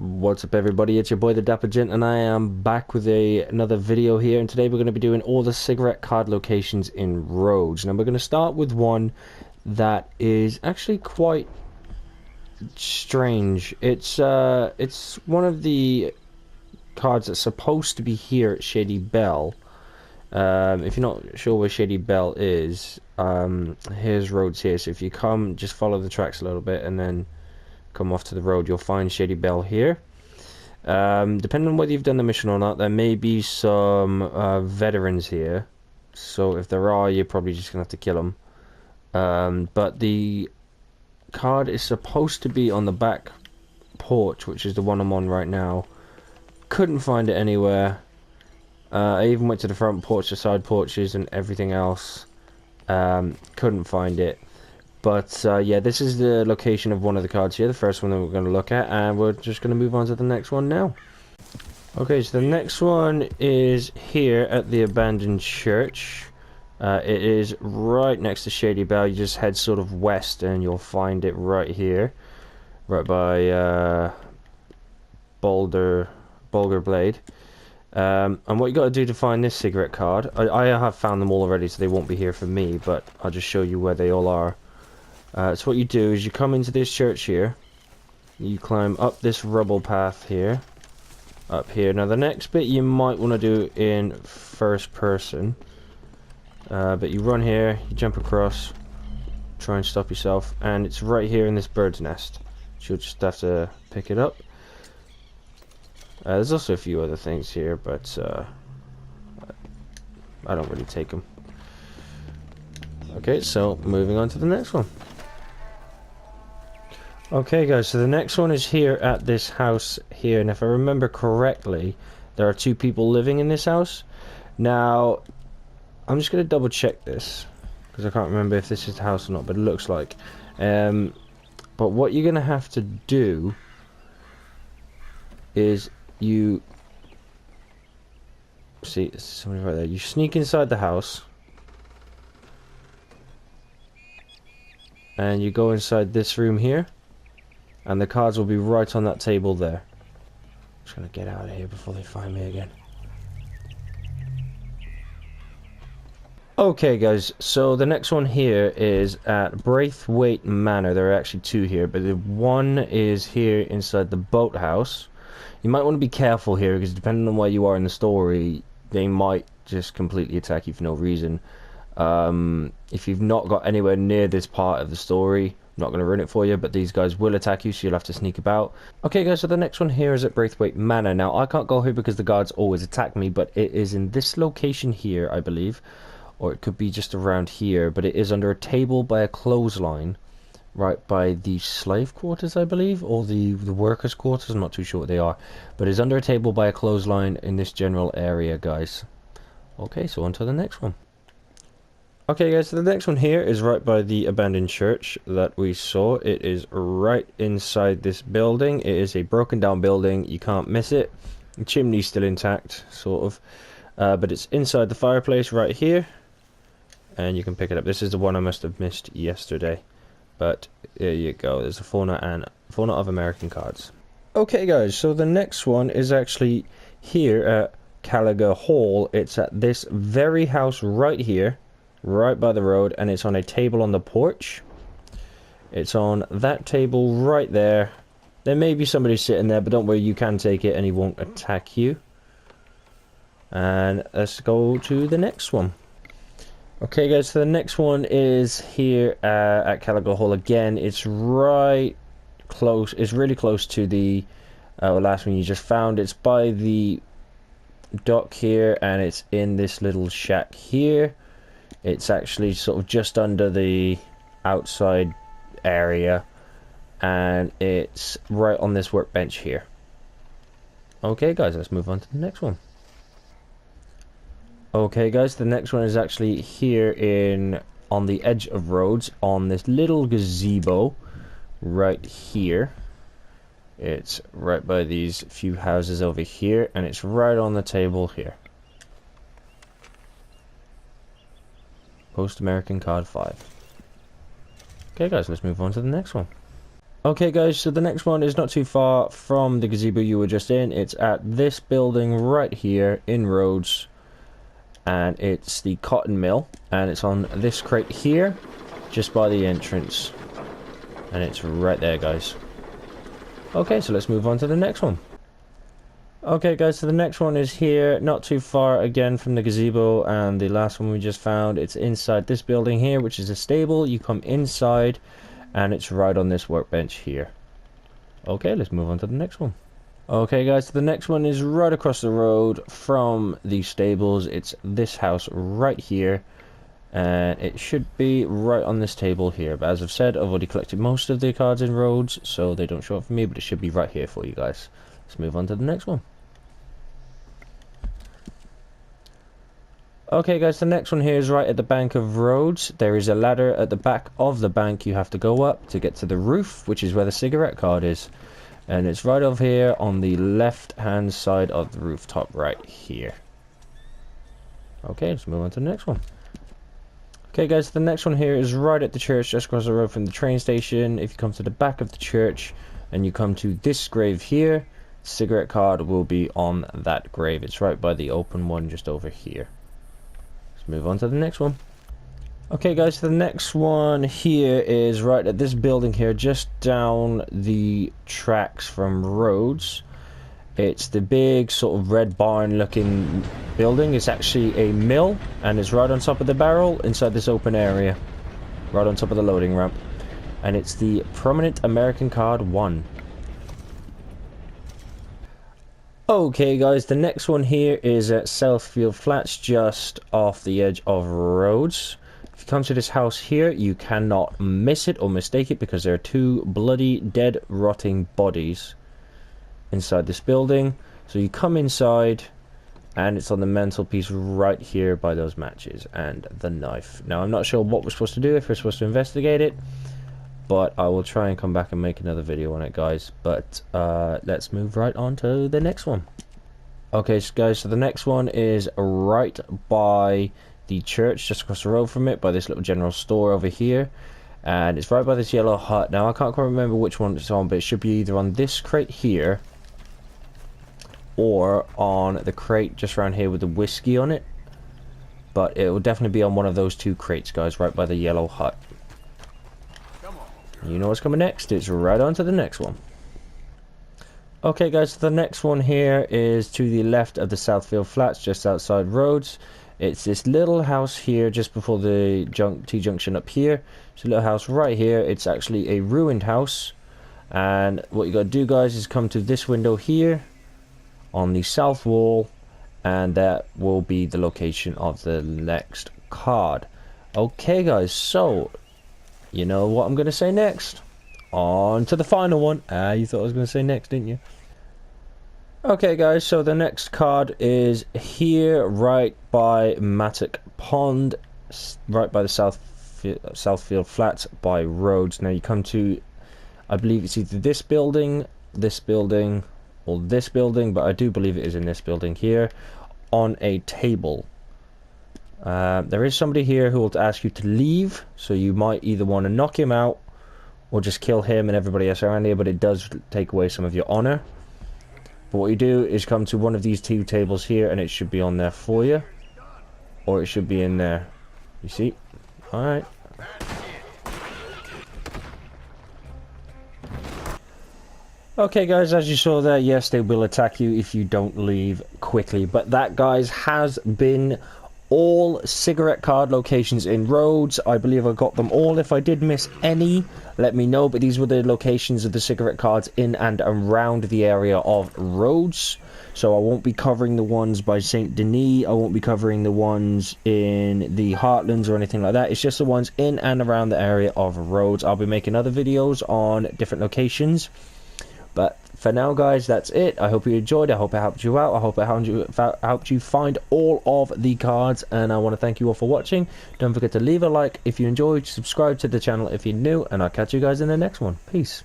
What's up everybody, it's your boy the Dapper Gent and I am back with another video here, and today we're going to be doing all the cigarette card locations in Rhodes. Now we're going to start with one that is actually quite strange. It's one of the cards that's supposed to be here at Shady Bell. If you're not sure where Shady Bell is, here's Rhodes here, so if you come, just follow the tracks a little bit and then come off to the road, you'll find Shady Bell here. Depending on whether you've done the mission or not, there may be some veterans here, so if there are, you're probably just gonna have to kill them. But the card is supposed to be on the back porch, which is the one I'm on right now. Couldn't find it anywhere. I even went to the front porch, the side porches and everything else. Couldn't find it. But yeah, this is the location of one of the cards here, the first one that we're going to look at, and we're just going to move on to the next one now. Okay, so the next one is here at the abandoned church. It is right next to Shady Bell. You just head sort of west and you'll find it right here, right by Boulder Blade. And what you got to do to find this cigarette card, I have found them all already, so they won't be here for me, but I'll just show you where they all are. So what you do is you come into this church here, you climb up this rubble path here, up here. Now the next bit you might want to do in first person, but you run here, you jump across, try and stop yourself, and it's right here in this bird's nest. You'll just have to pick it up. There's also a few other things here, but I don't really take them. Okay, so moving on to the next one. Okay guys, so the next one is here at this house here, and if I remember correctly, there are two people living in this house. Now, I'm just going to double check this, because I can't remember if this is the house or not, but it looks like. But what you're going to have to do is you... See, somebody right there. You sneak inside the house, and you go inside this room here. And the cards will be right on that table there. I'm just gonna get out of here before they find me again. Okay guys, so the next one here is at Braithwaite Manor. There are actually two here, but the one is here inside the boathouse. You might want to be careful here, because depending on where you are in the story, they might just completely attack you for no reason. If you've not got anywhere near this part of the story, I'm not going to ruin it for you, but these guys will attack you, so you'll have to sneak about. Okay guys, so the next one here is at Braithwaite Manor. Now I can't go here because the guards always attack me, but it is in this location here, I believe, or it could be just around here, but it is under a table by a clothesline, right by the slave quarters, I believe, or the workers quarters. I'm not too sure what they are, but it's under a table by a clothesline in this general area, guys. Okay, so on to the next one. Okay guys, so the next one here is right by the abandoned church that we saw. It is right inside this building. It is a broken down building, you can't miss it. The chimney's still intact, sort of, but it's inside the fireplace right here, and you can pick it up. This is the one I must have missed yesterday, but there you go. There's a fauna of American cards. Okay guys, so the next one is actually here at Caliga Hall. It's at this very house right here, right by the road, and it's on a table on the porch. It's on that table right there. There may be somebody sitting there, but don't worry, you can take it and he won't attack you. And let's go to the next one. Okay guys, so the next one is here at Caliga Hall again. It's right close, it's really close to the last one you just found. It's by the dock here, and it's in this little shack here. It's actually sort of just under the outside area, and it's right on this workbench here. Okay guys, let's move on to the next one. Okay guys, the next one is actually here on the edge of Rhodes, on this little gazebo right here. It's right by these few houses over here, and it's right on the table here. Post-American card 5. Okay guys, let's move on to the next one. Okay guys, so the next one is not too far from the gazebo you were just in. It's at this building right here in Rhodes, and it's the cotton mill, and it's on this crate here just by the entrance, and it's right there guys. Okay, so let's move on to the next one. Okay guys, so the next one is here, not too far again from the gazebo and the last one we just found. It's inside this building here, which is a stable. You come inside and it's right on this workbench here. Okay, let's move on to the next one. Okay guys, so the next one is right across the road from the stables. It's this house right here, and it should be right on this table here. But as I've said, I've already collected most of the cards in Rhodes, so they don't show up for me, but it should be right here for you guys. Let's move on to the next one. Okay guys, the next one here is right at the bank of Rhodes. There is a ladder at the back of the bank you have to go up to get to the roof, which is where the cigarette card is. And it's right over here on the left hand side of the rooftop right here. Okay, let's move on to the next one. Okay guys, the next one here is right at the church, just across the road from the train station. If you come to the back of the church and you come to this grave here, cigarette card will be on that grave. It's right by the open one just over here. Let's move on to the next one. Okay guys, so the next one here is right at this building here, just down the tracks from Rhodes. It's the big sort of red barn looking building. It's actually a mill, and it's right on top of the barrel inside this open area, right on top of the loading ramp. And it's the Prominent American Card 1. Okay guys, the next one here is at Southfield Flats, just off the edge of Rhodes. If you come to this house here, you cannot miss it or mistake it, because there are two bloody dead rotting bodies inside this building. So you come inside and it's on the mantelpiece right here by those matches and the knife. Now I'm not sure what we're supposed to do, if we're supposed to investigate it, but I will try and come back and make another video on it guys. But let's move right on to the next one. Okay so guys, so the next one is right by the church, just across the road from it, by this little general store over here, and it's right by this yellow hut. Now I can't quite remember which one it's on, but it should be either on this crate here or on the crate just around here with the whiskey on it, but it will definitely be on one of those two crates guys, right by the yellow hut. You know what's coming next, it's right on to the next one. Okay guys, so the next one here is to the left of the Southfield Flats, just outside Rhodes. It's this little house here just before the T-junction up here. It's a little house right here. It's actually a ruined house, and what you gotta do guys is come to this window here on the south wall, and that will be the location of the next card. Okay guys, so you know what I'm gonna say next. On to the final one. You thought I was gonna say next, didn't you? Okay guys, so the next card is here right by Mattock Pond, right by the Southfield Flats by Rhodes. Now you come to, I believe it's either this building, or this building, but I do believe it is in this building here, on a table. There is somebody here who will ask you to leave, so you might either want to knock him out or just kill him and everybody else around here, but it does take away some of your honor. But what you do is come to one of these two tables here, and it should be on there for you, or it should be in there. You see? Alright. Okay guys, as you saw there, yes, they will attack you if you don't leave quickly. But that, guys, has been all cigarette card locations in Rhodes. I believe I got them all. If I did miss any, let me know, but these were the locations of the cigarette cards in and around the area of Rhodes. So I won't be covering the ones by St. Denis, I won't be covering the ones in the Heartlands or anything like that. It's just the ones in and around the area of Rhodes. I'll be making other videos on different locations, but for now guys, that's it. I hope you enjoyed. I hope it helped you out. I hope it helped you find all of the cards, and I want to thank you all for watching. Don't forget to leave a like if you enjoyed, subscribe to the channel if you're new, and I'll catch you guys in the next one. Peace.